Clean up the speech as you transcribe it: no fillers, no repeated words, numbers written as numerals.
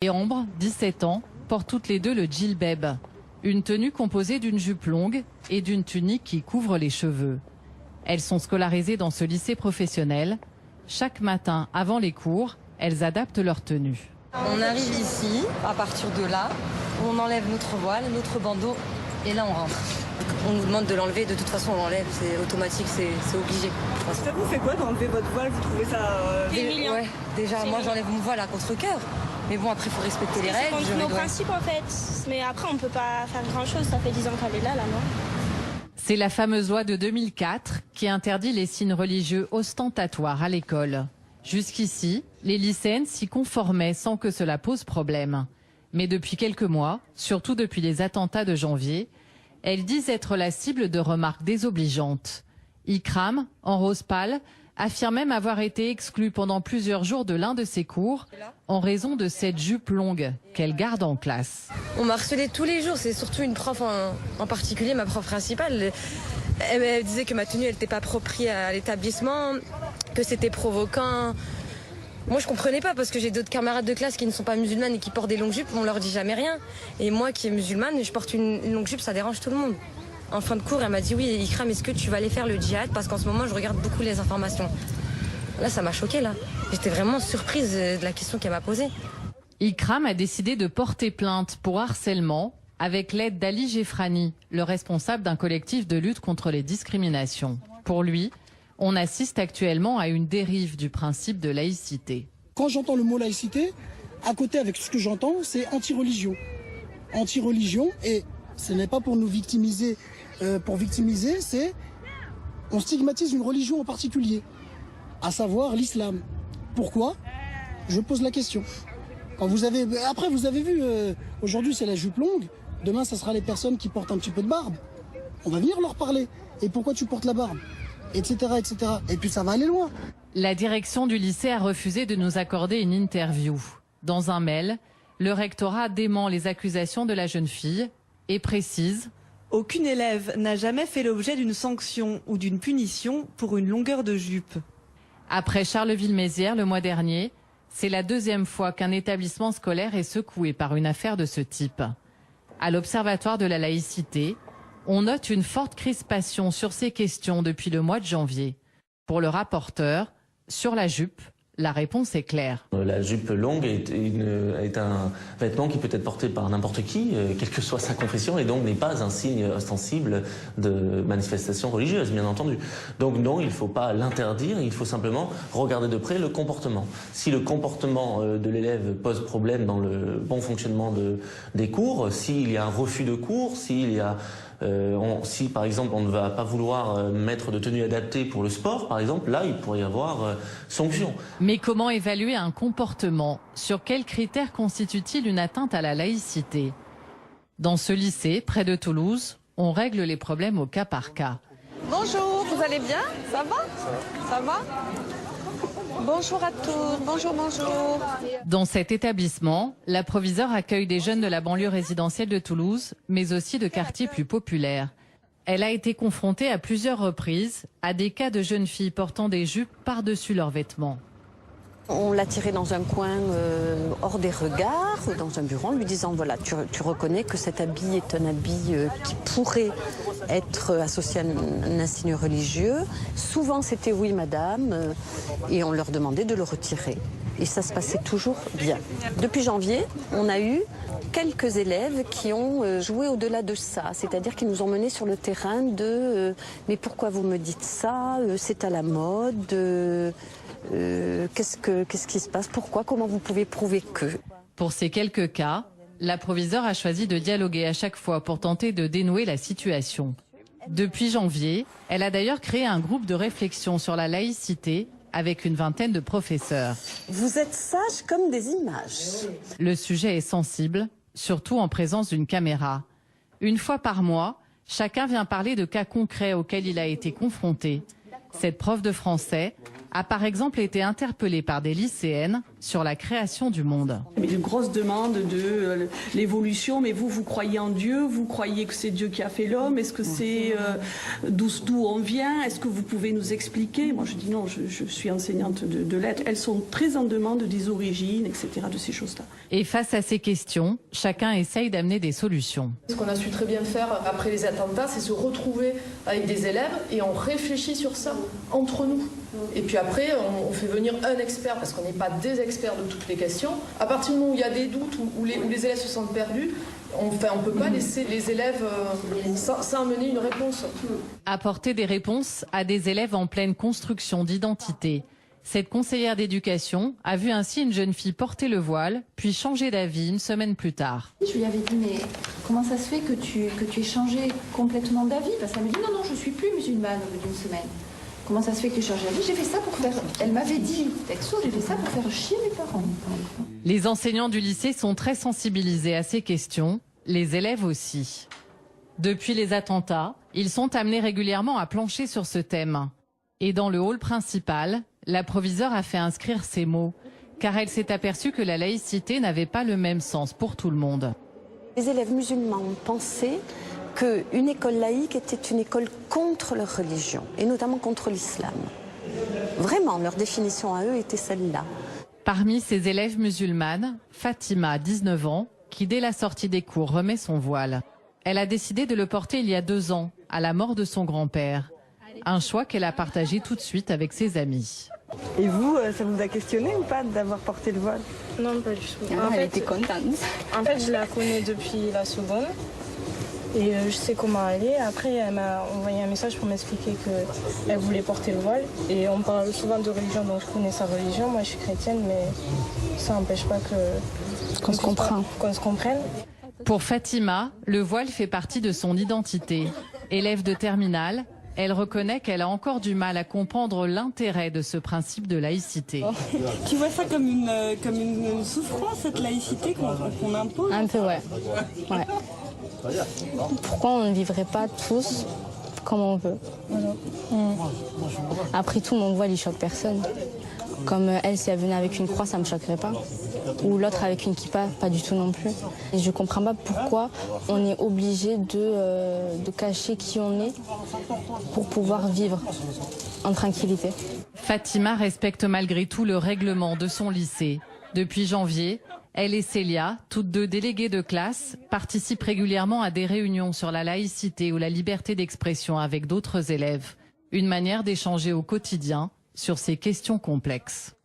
Et Ambre, 17 ans, portent toutes les deux le djilbeb, une tenue composée d'une jupe longue et d'une tunique qui couvre les cheveux. Elles sont scolarisées dans ce lycée professionnel. Chaque matin, avant les cours, elles adaptent leur tenue. On arrive ici, à partir de là, on enlève notre voile, notre bandeau, et là on rentre. On nous demande de l'enlever, de toute façon on l'enlève, c'est automatique, c'est obligé. Ça vous fait quoi d'enlever votre voile? Vous trouvez ça Ouais, déjà moi j'enlève mon voile à contre-cœur. Mais bon, après il faut respecter les règles. C'est contre nos principes en fait. Mais après on peut pas faire grand chose, ça fait 10 ans qu'elle est là, non? C'est la fameuse loi de 2004 qui interdit les signes religieux ostentatoires à l'école. Jusqu'ici, les lycéennes s'y conformaient sans que cela pose problème. Mais depuis quelques mois, surtout depuis les attentats de janvier, elles disent être la cible de remarques désobligeantes. Ikram, en rose pâle, affirme même avoir été exclue pendant plusieurs jours de l'un de ses cours en raison de cette jupe longue qu'elle garde en classe. On m'a harcelée tous les jours, c'est surtout une prof en particulier, ma prof principale. Elle disait que ma tenue n'était pas appropriée à l'établissement, que c'était provoquant. Moi je comprenais pas parce que j'ai d'autres camarades de classe qui ne sont pas musulmanes et qui portent des longues jupes, on leur dit jamais rien. Et moi qui est musulmane, je porte une longue jupe, ça dérange tout le monde. En fin de cours, elle m'a dit oui, Ikram, est-ce que tu vas aller faire le djihad? Parce qu'en ce moment, je regarde beaucoup les informations. Là, ça m'a choquée, là. J'étais vraiment surprise de la question qu'elle m'a posée. Ikram a décidé de porter plainte pour harcèlement avec l'aide d'Ali Gefrani, le responsable d'un collectif de lutte contre les discriminations. Pour lui, on assiste actuellement à une dérive du principe de laïcité. Quand j'entends le mot laïcité, à côté avec ce que j'entends, c'est anti-religion. Anti-religion, et ce n'est pas pour nous victimiser, c'est on stigmatise une religion en particulier, à savoir l'islam. Pourquoi? Je pose la question. Quand vous avez vu, aujourd'hui c'est la jupe longue, demain ça sera les personnes qui portent un petit peu de barbe. On va venir leur parler. Et pourquoi tu portes la barbe? Etc., etc. Et puis ça va aller loin. La direction du lycée a refusé de nous accorder une interview. Dans un mail, le rectorat dément les accusations de la jeune fille et précise: aucune élève n'a jamais fait l'objet d'une sanction ou d'une punition pour une longueur de jupe. Après Charleville-Mézières le mois dernier, c'est la deuxième fois qu'un établissement scolaire est secoué par une affaire de ce type. À l'Observatoire de la laïcité, on note une forte crispation sur ces questions depuis le mois de janvier. Pour le rapporteur, sur la jupe, la réponse est claire. La jupe longue est un vêtement qui peut être porté par n'importe qui, quelle que soit sa confession, et donc n'est pas un signe ostensible de manifestation religieuse, bien entendu. Donc non, il ne faut pas l'interdire, il faut simplement regarder de près le comportement. Si le comportement de l'élève pose problème dans le bon fonctionnement des cours, s'il y a un refus de cours, s'il y a si par exemple on ne va pas vouloir mettre de tenue adaptée pour le sport, par exemple, là il pourrait y avoir sanction. Mais comment évaluer un comportement? Sur quels critères constitue-t-il une atteinte à la laïcité? Dans ce lycée, près de Toulouse, on règle les problèmes au cas par cas. Bonjour, vous allez bien? Ça va? Ça va? Bonjour à tous, bonjour, bonjour. Dans cet établissement, la proviseure accueille des jeunes de la banlieue résidentielle de Toulouse, mais aussi de quartiers plus populaires. Elle a été confrontée à plusieurs reprises à des cas de jeunes filles portant des jupes par-dessus leurs vêtements. On l'a tiré dans un coin hors des regards, dans un bureau, en lui disant voilà, tu reconnais que cet habit est un habit qui pourrait être associé à un insigne religieux. Souvent c'était oui madame, et on leur demandait de le retirer. Et ça se passait toujours bien. Depuis janvier, on a eu quelques élèves qui ont joué au-delà de ça, c'est-à-dire qu'ils nous ont menés sur le terrain de mais pourquoi vous me dites ça, c'est à la mode, qu'est-ce qui se passe, pourquoi, comment vous pouvez prouver que. Pour ces quelques cas, la proviseure a choisi de dialoguer à chaque fois pour tenter de dénouer la situation. Depuis janvier, elle a d'ailleurs créé un groupe de réflexion sur la laïcité avec une vingtaine de professeurs. Vous êtes sages comme des images. Le sujet est sensible, surtout en présence d'une caméra. Une fois par mois, chacun vient parler de cas concrets auxquels il a été confronté. Cette prof de français a par exemple été interpellée par des lycéennes sur la création du monde. Mais de grosses demandes de l'évolution, mais vous croyez en Dieu, vous croyez que c'est Dieu qui a fait l'homme, est-ce que c'est d'où on vient, est-ce que vous pouvez nous expliquer? Moi je dis non, je suis enseignante de lettres, elles sont très en demande des origines, etc., de ces choses-là. Et face à ces questions, chacun essaye d'amener des solutions. Ce qu'on a su très bien faire après les attentats, c'est se retrouver avec des élèves et on réfléchit sur ça entre nous. Et puis après, on fait venir un expert, parce qu'on n'est pas des experts de toutes les questions. À partir du moment où il y a des doutes, où les élèves se sentent perdus, on ne peut pas laisser les élèves sans amener une réponse. Apporter des réponses à des élèves en pleine construction d'identité. Cette conseillère d'éducation a vu ainsi une jeune fille porter le voile, puis changer d'avis une semaine plus tard. Je lui avais dit, mais comment ça se fait que tu aies changé complètement d'avis? Parce qu'elle me dit, non, je ne suis plus musulmane au bout d'une semaine. Comment ça se fait que tu changes d'avis? J'ai fait ça pour faire... Elle m'avait dit, texto, j'ai fait ça pour faire chier mes parents. Les enseignants du lycée sont très sensibilisés à ces questions, les élèves aussi. Depuis les attentats, ils sont amenés régulièrement à plancher sur ce thème. Et dans le hall principal, la proviseure a fait inscrire ces mots, car elle s'est aperçue que la laïcité n'avait pas le même sens pour tout le monde. Les élèves musulmans pensaient qu'une école laïque était une école contre leur religion, et notamment contre l'islam. Vraiment, leur définition à eux était celle-là. Parmi ces élèves musulmanes, Fatima, 19 ans, qui dès la sortie des cours remet son voile. Elle a décidé de le porter il y a 2 ans, à la mort de son grand-père. Un choix qu'elle a partagé tout de suite avec ses amis. Et vous, ça vous a questionné ou pas d'avoir porté le voile? Non, pas du tout. Elle était contente. En fait, je la connais depuis la seconde. Et je sais comment elle est. Après, elle m'a envoyé un message pour m'expliquer qu'elle voulait porter le voile. Et on parle souvent de religion, donc je connais sa religion. Moi, je suis chrétienne, mais ça n'empêche pas qu'on se comprenne. Pour Fatima, le voile fait partie de son identité. Élève de terminale, elle reconnaît qu'elle a encore du mal à comprendre l'intérêt de ce principe de laïcité. Tu vois ça comme une souffrance, cette laïcité qu'on impose? Un peu, ouais. Pourquoi on ne vivrait pas tous comme on veut? Après tout, mon voile, il choque personne. Comme elle, si elle venait avec une croix, ça ne me choquerait pas. Ou l'autre avec une kippa, pas du tout non plus. Et je ne comprends pas pourquoi on est obligé de cacher qui on est pour pouvoir vivre en tranquillité. Fatima respecte malgré tout le règlement de son lycée. Depuis janvier, elle et Célia, toutes 2 déléguées de classe, participent régulièrement à des réunions sur la laïcité ou la liberté d'expression avec d'autres élèves. Une manière d'échanger au quotidien sur ces questions complexes.